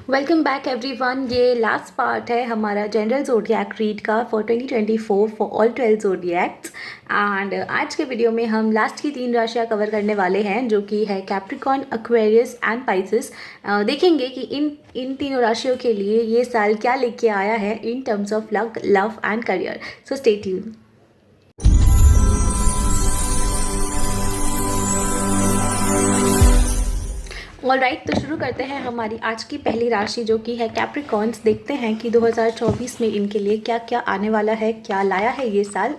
Welcome back everyone. ये last part है हमारा जनरल ज़ोडिएक रीड का for 2024 for all 12 zodiacs. And आज के वीडियो में हम लास्ट की 3 राशियाँ कवर करने वाले हैं, जो कि है कैप्रिकॉर्न, एक्वेरियस एंड पाइसेस। देखेंगे कि इन तीनों राशियों के लिए ये साल क्या लेके आया है इन terms of luck, love and career. So stay tuned. Alright, तो शुरू करते हैं हमारी आज की पहली राशि, जो कि है कैप्रिकॉर्न्स। देखते हैं कि 2024 में इनके लिए क्या क्या आने वाला है, क्या लाया है ये साल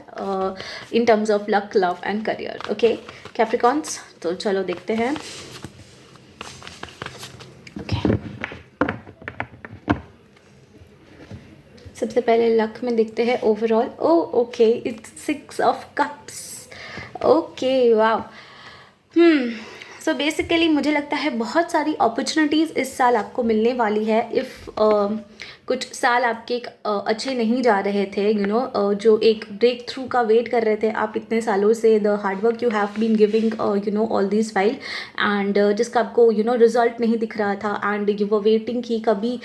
इन terms of luck, love and career. Okay Capricorns, तो चलो देखते हैं। ओके सबसे पहले लक में देखते हैं overall. Okay it's 6 of cups. Okay वाह। सो बेसिकली मुझे लगता है बहुत सारी अपॉर्चुनिटीज़ इस साल आपको मिलने वाली है। इफ़ कुछ साल आपके अच्छे नहीं जा रहे थे, जो एक ब्रेक थ्रू का वेट कर रहे थे आप इतने सालों से, the hard work you have been giving all this while, and जिसका आपको रिजल्ट नहीं दिख रहा था, एंड यू वर वेटिंग कि कभी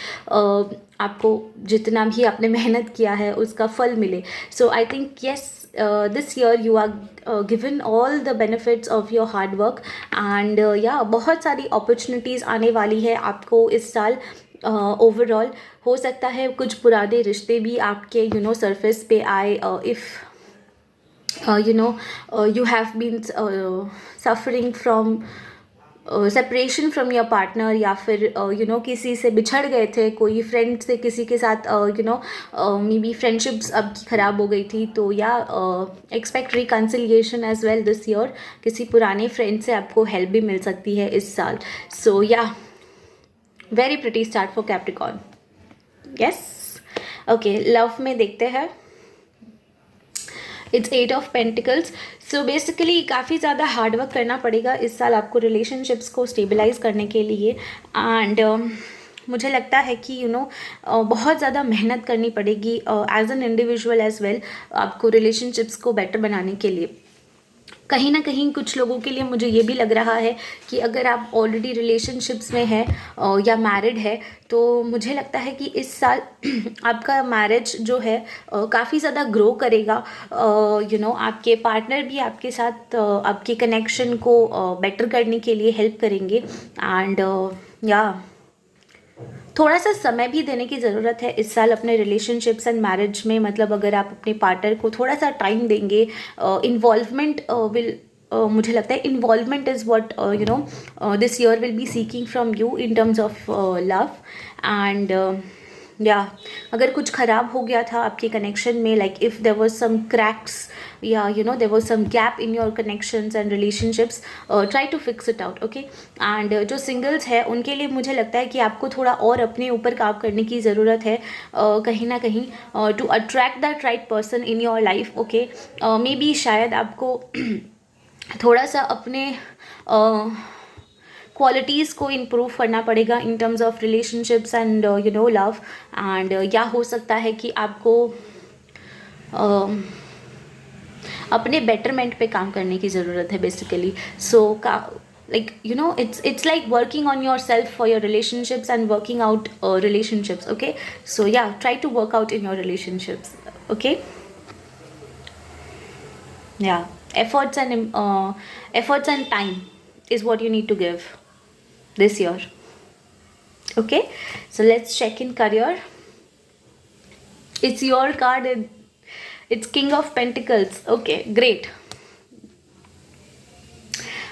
आपको जितना भी आपने मेहनत किया है उसका फल मिले। So I think yes, this year you are given all the benefits of your hard work, and बहुत सारी opportunities आने वाली है आपको इस साल। ओवरऑल हो सकता है कुछ पुराने रिश्ते भी आपके सरफेस पे आए। If you have been suffering from separation from your partner, या फिर किसी से बिछड़ गए थे, कोई फ्रेंड से किसी के साथ मे बी फ्रेंडशिप्स अब की ख़राब हो गई थी, तो expect reconciliation as well this year. किसी पुराने फ्रेंड से आपको हेल्प भी मिल सकती है इस साल। So very pretty start for Capricorn. Yes okay, love में देखते हैं। It's 8 of pentacles. So basically काफ़ी ज़्यादा हार्डवर्क करना पड़ेगा इस साल आपको रिलेशनशिप्स को स्टेबलाइज करने के लिए, एंड मुझे लगता है कि बहुत ज़्यादा मेहनत करनी पड़ेगी as an individual as well आपको रिलेशनशिप्स को बेटर बनाने के लिए। कहीं ना कहीं कुछ लोगों के लिए मुझे ये भी लग रहा है कि अगर आप ऑलरेडी रिलेशनशिप्स में हैं या मैरिड है, तो मुझे लगता है कि इस साल आपका मैरिज जो है काफ़ी ज़्यादा ग्रो करेगा। आपके पार्टनर भी आपके साथ आपके कनेक्शन को बेटर करने के लिए हेल्प करेंगे, एंड थोड़ा सा समय भी देने की ज़रूरत है इस साल अपने रिलेशनशिप्स एंड मैरिज में। मतलब अगर आप अपने पार्टनर को थोड़ा सा टाइम देंगे, इन्वॉल्वमेंट विल मुझे लगता है involvement is what this year will be seeking from you in terms of love, and अगर कुछ ख़राब हो गया था आपके कनेक्शन में, like if there was some cracks या there was some gap in your connections and relationships, try to fix it out. Okay, and जो सिंगल्स है उनके लिए मुझे लगता है कि आपको थोड़ा और अपने ऊपर काम करने की ज़रूरत है कहीं ना कहीं to attract that right person in your life. Okay, maybe शायद आपको थोड़ा सा अपने क्वालिटीज़ को इम्प्रूव करना पड़ेगा इन terms of relationships and love, and हो सकता है कि आपको अपने बेटरमेंट पे काम करने की ज़रूरत है basically. So it's like working on yourself for your relationships and working out relationships. Okay, so try to work out in your relationships. Okay, efforts and time is what you need to give this year. Okay, so let's check in career. It's your card and it's King of Pentacles. Okay, great.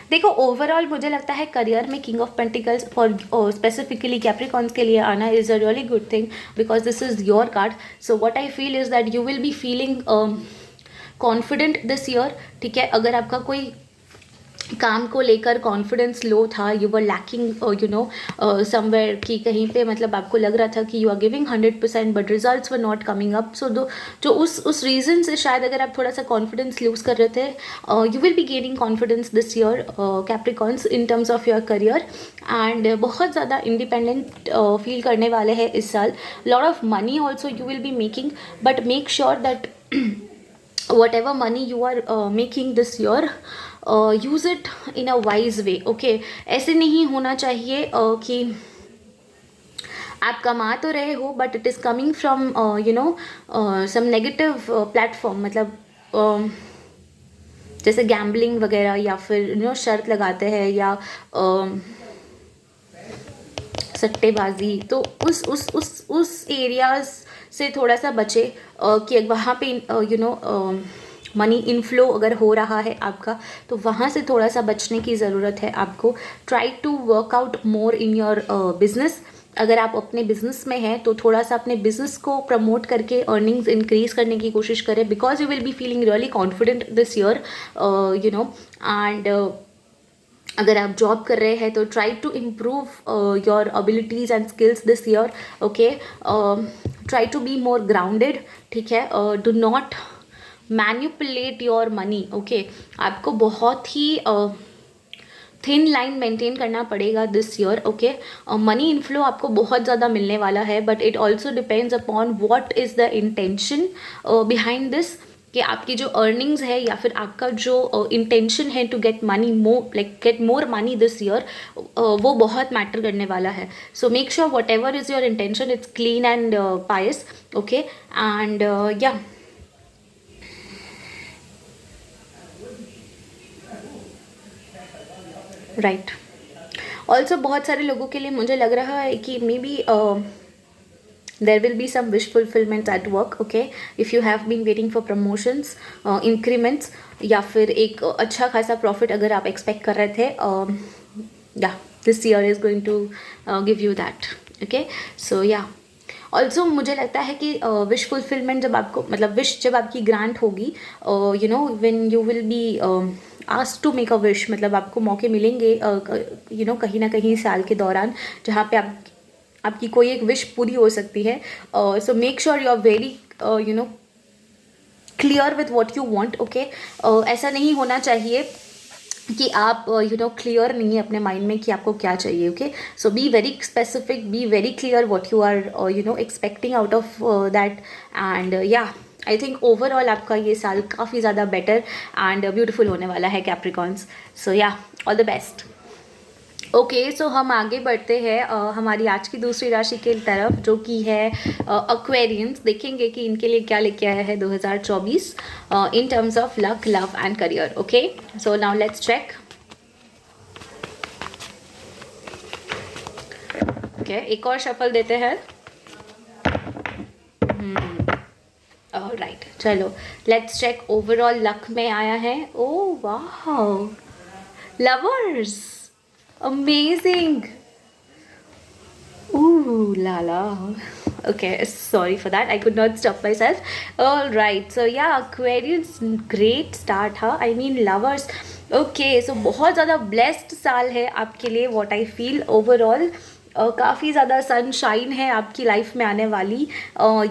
देखो overall मुझे लगता है career में king of pentacles for specifically Capricorns के लिए आना is a really good thing, because this is your card. So what I feel is that you will be feeling confident this year. ठीक है, अगर आपका कोई काम को लेकर कॉन्फिडेंस लो था, यू वर लैकिंग समवेयर की कहीं पे, मतलब आपको लग रहा था कि you are giving 100% but results were not coming up. So जो उस रीज़न से शायद अगर आप थोड़ा सा कॉन्फिडेंस लूज़ कर रहे थे, you will B gaining confidence this year Capricorns in terms of your career, and बहुत ज़्यादा इंडिपेंडेंट फील करने वाले हैं इस साल। Lot of money also you will be making, but make sure that whatever money you are making this year, use it in a wise way. Okay, ऐसे नहीं होना चाहिए कि आप कमा तो रहे हो but it is coming from you know some negative platform, मतलब जैसे गैम्बलिंग वगैरह, या फिर यू नो शर्त लगाते हैं, या सट्टेबाजी। तो उस एरियाज से थोड़ा सा बचे कि वहाँ पे यू नो मनी इनफ्लो अगर हो रहा है आपका, तो वहाँ से थोड़ा सा बचने की ज़रूरत है आपको। Try to work out more in your business. अगर आप अपने बिजनेस में हैं तो थोड़ा सा अपने बिजनेस को प्रमोट करके अर्निंग्स इंक्रीज करने की कोशिश करें, because you will be feeling really confident this year, you know. And अगर आप जॉब कर रहे हैं तो try to improve your abilities and skills this year, okay. Try to be more grounded, ठीक है। Do not manipulate your money, okay. आपको बहुत ही थिन लाइन मेंटेन करना पड़ेगा this year, okay. Money inflow आपको बहुत ज़्यादा मिलने वाला है, but it also depends upon what is the intention behind this, कि आपकी जो अर्निंग्स है या फिर आपका जो इंटेंशन है to get money more, like get more money this year, वो बहुत मैटर करने वाला है। So make sure whatever is your intention it's clean and pious, okay. And yeah right. Also बहुत सारे लोगों के लिए मुझे लग रहा है कि may be there will be some wish fulfillment at work, okay, if you have been waiting for promotions, increments, या फिर एक अच्छा खासा प्रॉफिट अगर आप एक्सपेक्ट कर रहे थे, या this year is going to give you that, okay. So yeah also मुझे लगता है कि विश फुलफिलमेंट जब आपको, मतलब विश जब आपकी ग्रांट होगी, you know when you will be asked to make a wish, मतलब आपको मौके मिलेंगे यू नो कहीं ना कहीं साल के दौरान जहाँ पे आपकी कोई एक विश पूरी हो सकती है। So make sure you are very you know clear with what you want, okay. ऐसा नहीं होना चाहिए कि आप यू नो क्लियर नहीं है अपने माइंड में कि आपको क्या चाहिए, okay. So be very specific, be very clear what you are you know expecting out of that. And yeah I think overall आपका ये साल काफ़ी ज़्यादा बेटर एंड ब्यूटिफुल होने वाला है कैप्रिकॉन्स। सो या all the best. Okay, so हम आगे बढ़ते हैं हमारी आज की दूसरी राशि के तरफ, जो कि है एक्वेरियंस। देखेंगे कि इनके लिए क्या लेके आया है 2024 in terms of luck, love and career, okay. So now let's check. Okay, एक और शफल देते हैं। राइट, चलो लेट्स चेक। ओवरऑल लक में आया है, ओ वाह, lovers, amazing. Ooh la la. Okay, sorry for that, I could not stop myself. All right, so yeah, Aquarius, great start, huh? I mean lovers. Okay, so बहुत ज़्यादा blessed साल है आपके लिए, what I feel overall. काफ़ी ज़्यादा sunshine है आपकी लाइफ में आने वाली।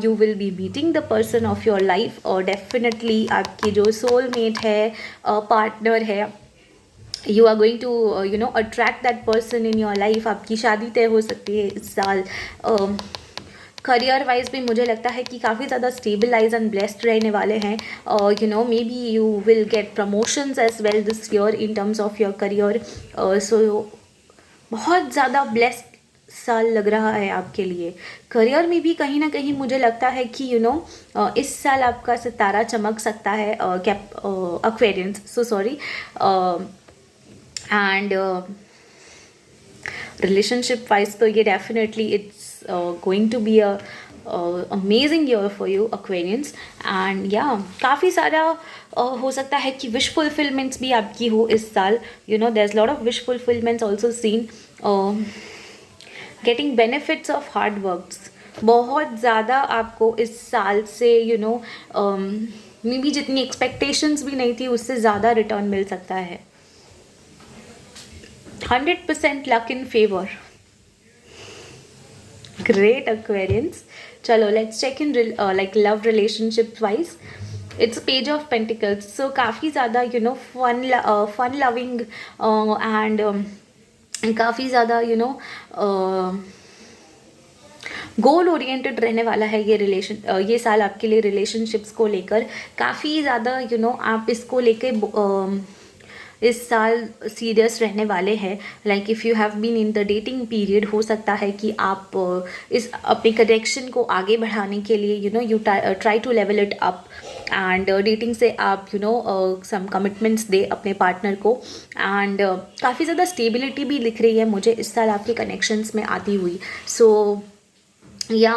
You will be meeting the person of your life, और डेफिनेटली आपकी जो सोलमेट है, पार्टनर है, you are going to you know attract that person in your life. आपकी शादी तय हो सकती है इस साल। करियर वाइज भी मुझे लगता है कि काफ़ी ज़्यादा स्टेबलाइज एंड ब्लेस्ड रहने वाले हैं। You know maybe you will get promotions as well this year in terms of your career. So बहुत ज़्यादा ब्लेस्ड साल लग रहा है आपके लिए। करियर में भी कहीं ना कहीं मुझे लगता है कि यू नो इस साल आपका सितारा चमक सकता है, Aquarians, so sorry. And relationship wise तो ये definitely it's going to be a amazing year for you Aquarians. And yeah काफ़ी सारा हो सकता है कि विश फुलफिलमेंट्स भी आपकी हो इस साल। You know there is lot of wish fulfilments also seen. Getting benefits of hard works, बहुत ज़्यादा आपको इस साल से यू नो मे बी जितनी एक्सपेक्टेशंस भी नहीं थी उससे ज़्यादा रिटर्न मिल सकता है। 100% luck in favor. Great Aquarians. चलो let's check in like love relationship wise. It's a page of pentacles. So काफ़ी ज़्यादा you know fun loving and काफ़ी ज़्यादा you know गोल ओरिएंटेड रहने वाला है ये साल आपके लिए रिलेशनशिप्स को लेकर। काफ़ी ज़्यादा यू नो आप इसको लेके इस साल सीरियस रहने वाले हैं। Like if you have been in the dating period, हो सकता है कि आप इस अपने कनेक्शन को आगे बढ़ाने के लिए you try to level it up, and dating से आप सम कमिटमेंट्स दे अपने पार्टनर को। एंड काफ़ी ज़्यादा स्टेबिलिटी भी दिख रही है मुझे इस साल आपके कनेक्शंस में आती हुई। सो yeah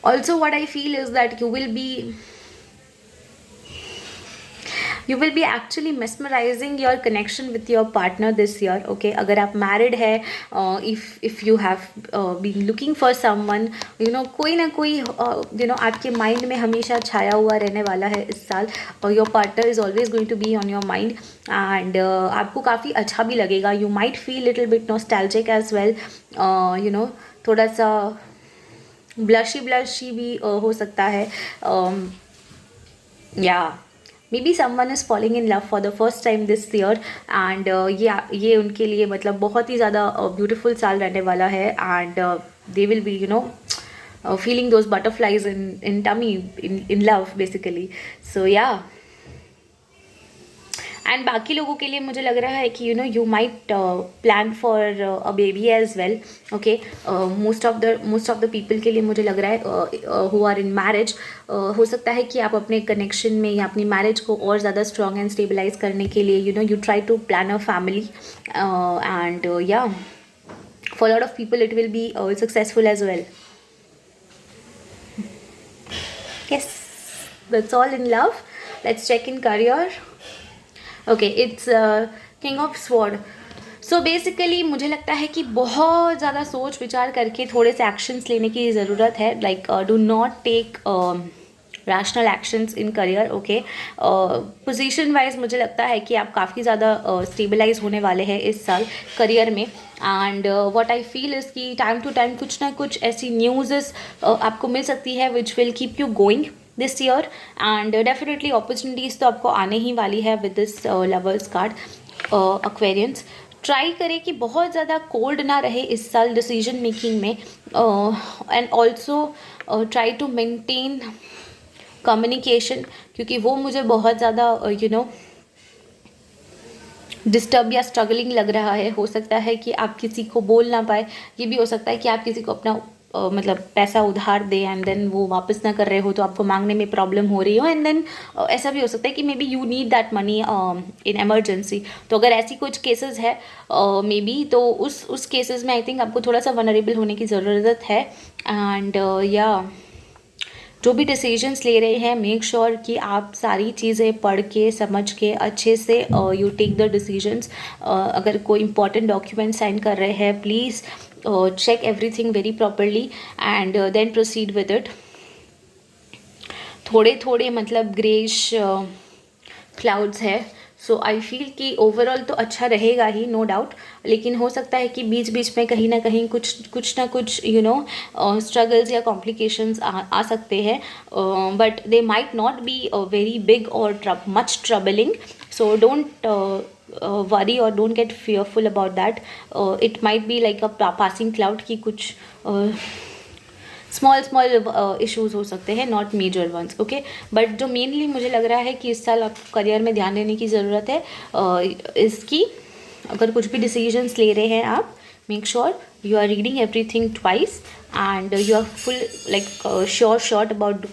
also what I feel is that you will be actually mesmerizing your connection with your partner this year, okay? अगर आप married है, if you have been looking for someone, कोई ना कोई आपके mind में हमेशा छाया हुआ रहने वाला है इस साल, और your partner is always going to be on your mind, and आपको काफ़ी अच्छा भी लगेगा। You might feel little bit nostalgic as well, थोड़ा सा ब्लशी भी हो सकता है, maybe someone is falling in love for the first time this year, and ये उनके लिए मतलब बहुत ही ज़्यादा beautiful साल रहने वाला है, and they will be feeling those butterflies in tummy, in love basically. So yeah, and बाकी लोगों के लिए मुझे लग रहा है कि you might plan for a baby as well, okay? Most of the people के लिए मुझे लग रहा है हु आर इन मैरिज, हो सकता है कि आप अपने कनेक्शन में या अपनी मैरिज को और ज़्यादा स्ट्रॉन्ग एंड स्टेबलाइज करने के लिए you try to plan a family, and yeah for lot of people it will be successful as well. Yes, that's all in love. Let's check in career. Okay, it's King of Sword. So basically मुझे लगता है कि बहुत ज़्यादा सोच विचार करके थोड़े से एक्शंस लेने की ज़रूरत है. Like do not take rational actions in career, okay? Position wise मुझे लगता है कि आप काफ़ी ज़्यादा स्टेबलाइज होने वाले हैं इस साल करियर में. And what I feel is कि टाइम टू टाइम कुछ ना कुछ ऐसी न्यूज़ आपको मिल सकती है which will keep you going this year, and definitely opportunities तो आपको आने ही वाली है with this lovers card Aquarians. Try करें कि बहुत ज़्यादा कोल्ड ना रहे इस साल डिसीजन मेकिंग में, and also try to maintain communication, क्योंकि वो मुझे बहुत ज़्यादा डिस्टर्ब या स्ट्रगलिंग लग रहा है. हो सकता है कि आप किसी को बोल ना पाए, ये भी हो सकता है कि आप किसी को अपना मतलब पैसा उधार दे एंड देन वो वापस ना कर रहे हो तो आपको मांगने में प्रॉब्लम हो रही हो, एंड देन ऐसा भी हो सकता है कि may be you need that money in emergency. तो अगर ऐसी कुछ केसेस है मे बी, तो उस केसेस में आई थिंक आपको थोड़ा सा वनरेबल होने की ज़रूरत है. एंड या जो भी डिसीजंस ले रहे हैं, मेक श्योर कि आप सारी चीज़ें पढ़ के समझ के अच्छे से यू टेक द डिसीजंस. अगर कोई इंपॉर्टेंट डॉक्यूमेंट साइन कर रहे हैं, please check everything very properly and then proceed with it. थोड़े मतलब ग्रेश क्लाउड्स है, सो आई फील कि ओवरऑल तो अच्छा रहेगा ही, नो डाउट. लेकिन हो सकता है कि बीच बीच में कहीं ना कहीं कुछ ना कुछ स्ट्रगल्स या कॉम्प्लिकेशंस आ सकते हैं, but they might not be very big और much troubling. So don't worry or don't get fearful about that. It might be like a passing cloud कि कुछ small issues हो सकते हैं, not major ones, okay? But जो mainly मुझे लग रहा है कि इस साल आप करियर में ध्यान देने की ज़रूरत है इसकी. अगर कुछ भी decisions ले रहे हैं आप, make sure you are reading everything twice and you are full like sure about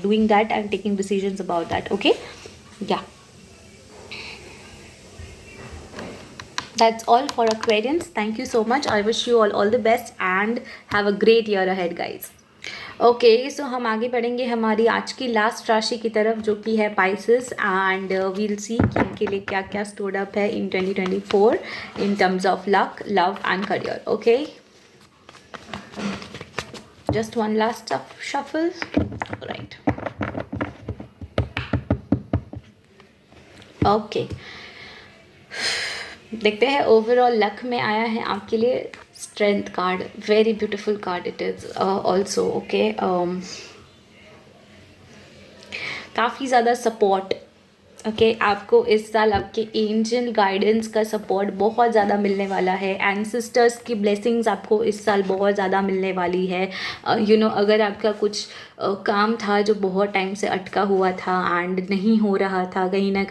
doing that and taking decisions about that, okay? Yeah. That's all for Aquarians. Thank you so much. I wish you all the best and have a great year ahead, guys. Okay, so हम आगे बढ़ेंगे हमारी आज की last राशि की तरफ, जो कि है पाइसेस, एंड वील सी कि इनके लिए क्या क्या स्टोर्ड अप है इन 2024 in terms of luck, love and career. Okay, just one last shuffle, right? Okay, देखते हैं ओवरऑल लक में आया है आपके लिए strength card. Very beautiful card it is also, okay? काफ़ी ज़्यादा सपोर्ट ओके आपको इस साल आपके एंजल गाइडेंस का सपोर्ट बहुत ज़्यादा मिलने वाला है, एंड सिस्टर्स की ब्लेसिंग्स आपको इस साल बहुत ज़्यादा मिलने वाली है। अगर आपका कुछ काम था जो बहुत टाइम से अटका हुआ था एंड नहीं हो रहा था, कहीं ना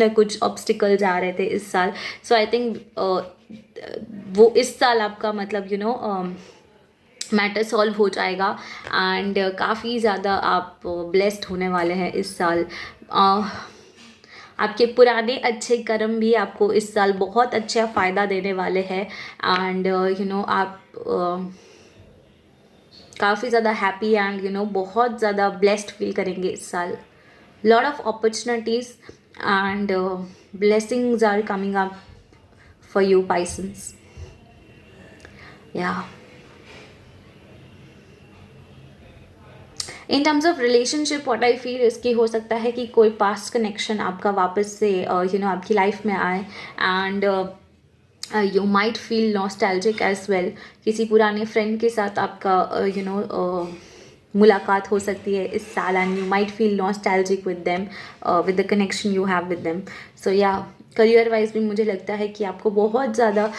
कुछ ऑब्स्टिकल्स आ रहे थे इस साल, सो आई थिंक वो इस साल आपका मतलब मैटर सॉल्व हो जाएगा, एंड काफ़ी ज़्यादा आप ब्लेस्ड होने वाले हैं इस साल। आपके पुराने अच्छे कर्म भी आपको इस साल बहुत अच्छा फ़ायदा देने वाले हैं, एंड आप काफ़ी ज़्यादा हैप्पी एंड बहुत ज़्यादा ब्लेस्ड फील करेंगे इस साल। Lot of opportunities and blessings are coming up for you, Pisces. Yeah. In terms of relationship what I feel इसकी हो सकता है कि कोई पास्ट कनेक्शन आपका वापस से आपकी लाइफ में आए, and you might feel nostalgic as well. किसी पुराने फ्रेंड के साथ आपका मुलाकात हो सकती है इस साल, and you might feel nostalgic with them, with the connection you have with them. So yeah career wise भी मुझे लगता है कि आपको बहुत ज़्यादा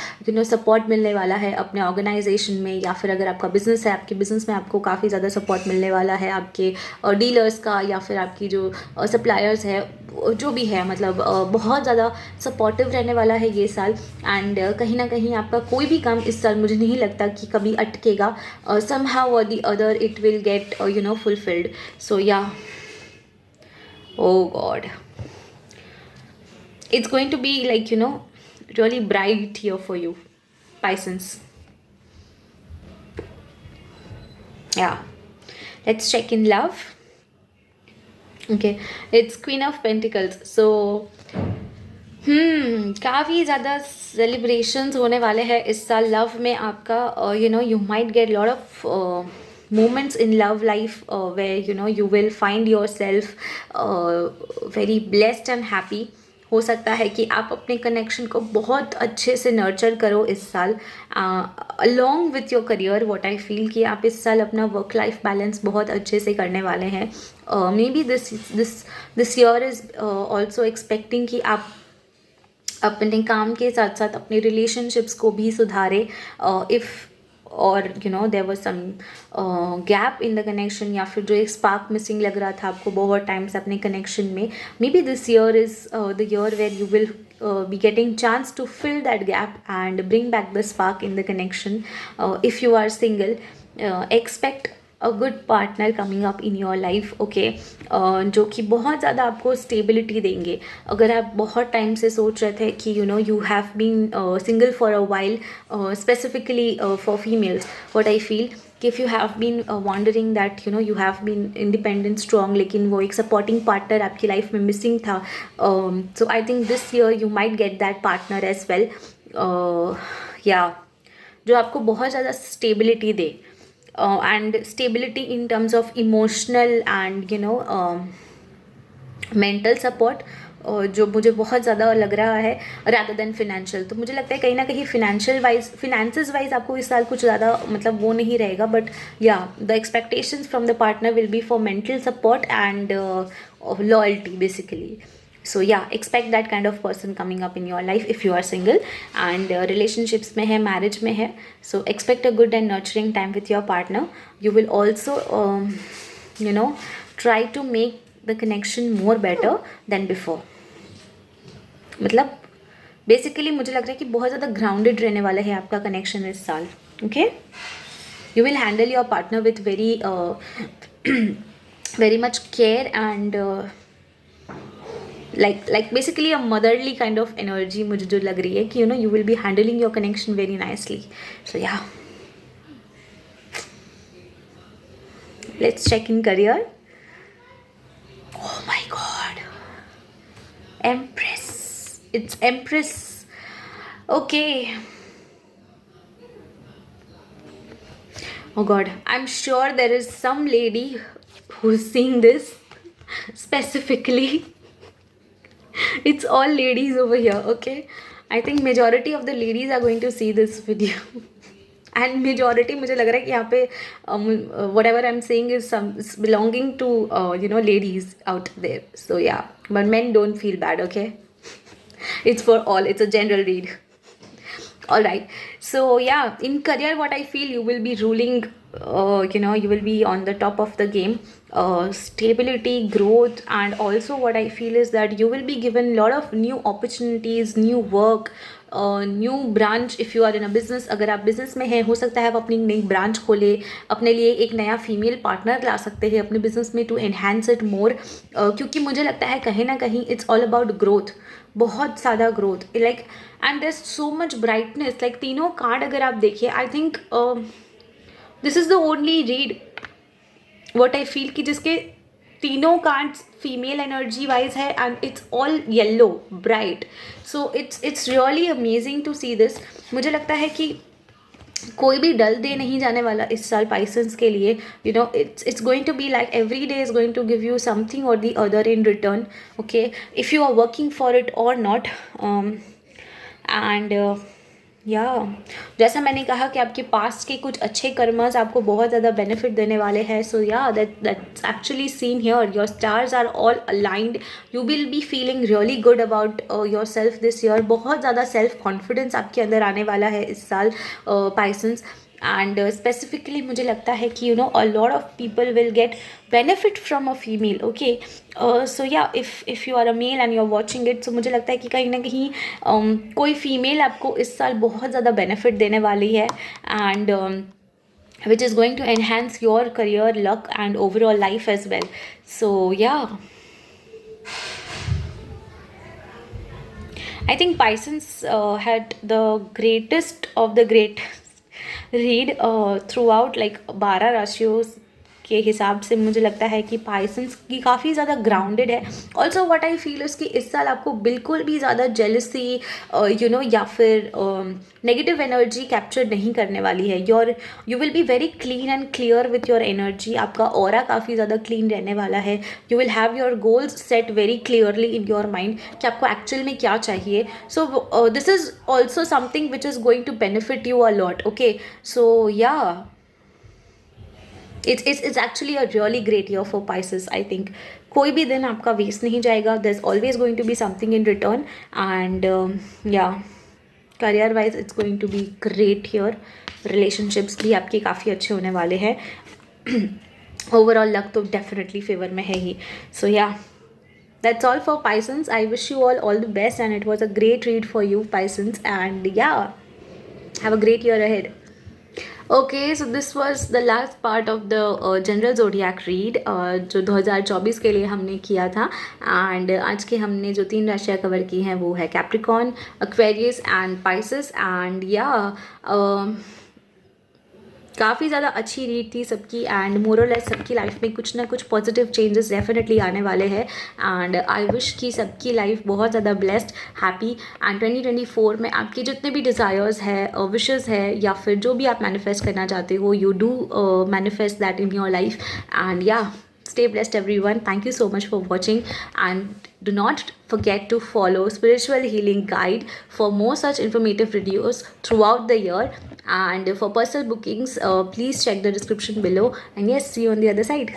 सपोर्ट मिलने वाला है अपने ऑर्गेनाइजेशन में, या फिर अगर आपका बिजनेस है, आपके बिजनेस में आपको काफ़ी ज़्यादा सपोर्ट मिलने वाला है आपके डीलर्स का, या फिर आपकी जो सप्लायर्स है, जो भी है, मतलब बहुत ज़्यादा सपोर्टिव रहने वाला है ये साल। एंड कहीं ना कहीं आपका कोई भी काम इस साल मुझे नहीं लगता कि कभी अटकेगा, somehow or the other it will get fulfilled. So yeah, oh god, it's going to be like really bright here for you, Pisces. Yeah, let's check in love. Okay, it's Queen of Pentacles. So काफ़ी ज़्यादा celebrations होने वाले हैं इस साल love में आपका। You might get lot of moments in love life where you will find yourself very blessed and happy. हो सकता है कि आप अपने कनेक्शन को बहुत अच्छे से नर्चर करो इस साल, along with your career. What I feel कि आप इस साल अपना वर्क लाइफ बैलेंस बहुत अच्छे से करने वाले हैं। May be this year is also expecting कि आप अपने काम के साथ साथ अपने रिलेशनशिप्स को भी सुधारे। इफ़ और there was some gap in the connection, या फिर जो एक स्पार्क मिसिंग लग रहा था आपको बहुत टाइम से अपने कनेक्शन में, maybe this year is the year where you will be getting chance to fill that gap and bring back the spark in the connection. If you are single, expect a good partner coming up in your life, okay, जो कि बहुत ज़्यादा आपको stability देंगे। अगर आप बहुत time से सोच रहे थे कि you have been single for a while, specifically for females, what I feel कि if you have been wondering that you have been independent strong, लेकिन वो एक सपोर्टिंग पार्टनर आपकी लाइफ में मिसिंग था, so I think this year you might get that partner as well, या जो आपको बहुत ज़्यादा स्टेबिलिटी दे, and stability in terms of emotional and mental support, जो मुझे बहुत ज़्यादा लग रहा है rather than financial। तो मुझे लगता है कहीं ना कहीं finances वाइज आपको इस साल कुछ ज़्यादा मतलब वो नहीं रहेगा, बट या the expectations from the partner will be for mental support and loyalty basically. So yeah, expect that kind of person coming up in your life if you are single, and relationships में है, marriage में है, so expect a good and nurturing time with your partner. You will also try to make the connection more better than before. मतलब basically मुझे लग रहा है कि बहुत ज़्यादा ग्राउंडेड रहने वाला है आपका कनेक्शन इस साल, okay. You will handle your partner with very much care and like basically a motherly kind of energy मुझे जो लग रही है कि you will be handling your connection very nicely. So yeah, let's check in career. Oh my god, Empress, it's Empress, okay. Oh god, I'm sure there is some lady who's seeing this specifically. It's all ladies over here, okay. I think majority of the ladies are going to see this video. And majority मुझे लग रहा है कि यहाँ पे whatever I am saying is belonging to ladies out there. So yeah, but men don't feel bad, okay? It's for all, it's a general read. All right, so yeah, in career what I feel, you will be ruling, you will be on the top of the game. Stability, growth, and also what I feel is that you will be given a lot of new opportunities, new work, new branch. If you are in a business, अगर आप business में हैं, हो सकता है आप अपनी नई ब्रांच खोले, अपने लिए एक नया फीमेल पार्टनर ला सकते हैं अपने बिज़नेस में टू एनहांस इट मोर. क्योंकि मुझे लगता है कहीं ना कहीं इट्स ऑल अबाउट ग्रोथ, बहुत ज़्यादा growth, like, and there so much brightness. Like तीनों कार्ड अगर आप देखिए, I think this is the only read what I feel कि जिसके तीनों कार्ड्स फीमेल एनर्जी वाइज है and it's all yellow bright. So it's really amazing to see this. मुझे लगता है कि कोई भी डल दे नहीं जाने वाला इस साल पाइसन्स के लिए. It's going to be like every day is going to give you something or the other in return, okay, if you are working for it or not. And yeah जैसा मैंने कहा कि आपके पास्ट के कुछ अच्छे कर्मस आपको बहुत ज़्यादा बेनिफिट देने वाले हैं. So yeah, that's actually seen here. Your stars are all aligned. You will be feeling really good about yourself this year. बहुत ज़्यादा सेल्फ कॉन्फिडेंस आपके अंदर आने वाला है इस साल, पाइसन्स. एंड स्पेसिफिकली मुझे लगता है कि a lot of people will get benefit from a female, okay? So yeah, if you are a male and you're watching it, so मुझे लगता है कि कहीं ना कहीं कोई फीमेल आपको इस साल बहुत ज़्यादा बेनिफिट देने वाली है, and which is going to enhance your career, luck, and overall life as well. So yeah, I think Pisces had the greatest of the great read through out, like 12 राशियों के हिसाब से मुझे लगता है कि पाइसन्स की काफ़ी ज़्यादा ग्राउंडेड है. Also what I feel is कि इस साल आपको बिल्कुल भी ज़्यादा जेलसी या फिर नेगेटिव एनर्जी कैप्चर नहीं करने वाली है. You will be very clean and clear with your energy. आपका ऑरा काफ़ी ज़्यादा क्लीन रहने वाला है. You will have your goals set very clearly in your mind कि आपको एक्चुअल में क्या चाहिए. So this is also something which is going to benefit you a lot, okay? So yeah, it's actually a really great year for Pisces, I think. कोई भी दिन आपका waste नहीं जाएगा. there's always going to be something in return, and yeah, career wise it's going to be great here. relationships भी आपके काफ़ी अच्छे होने वाले हैं. overall luck तो definitely favor में है ही. so yeah, that's all for Pisces. I wish you all the best, and it was a great read for you, Pisces, and yeah, have a great year ahead. Okay, so this was the last part of the general zodiac read जो 2024 के लिए हमने किया था. And आज के हमने जो 3 राशियाँ कवर की हैं वो है Capricorn, Aquarius and Pisces. And yeah, काफ़ी ज़्यादा अच्छी रीड थी सबकी, एंड मोरलेस सबकी लाइफ में कुछ ना कुछ पॉजिटिव चेंजेस डेफिनेटली आने वाले हैं. एंड आई विश कि सबकी लाइफ बहुत ज़्यादा ब्लेस्ड, हैप्पी, एंड 2024 में आपके जितने भी डिज़ायर्स है, विशेस है, या फिर जो भी आप मैनिफेस्ट करना चाहते हो, you do manifest that in your life. And या, stay blessed everyone. Thank you so much for watching, and do not forget to follow Spiritual Healing Guide for more such informative videos throughout the year. And for personal bookings, please check the description below. And yes, see you on the other side.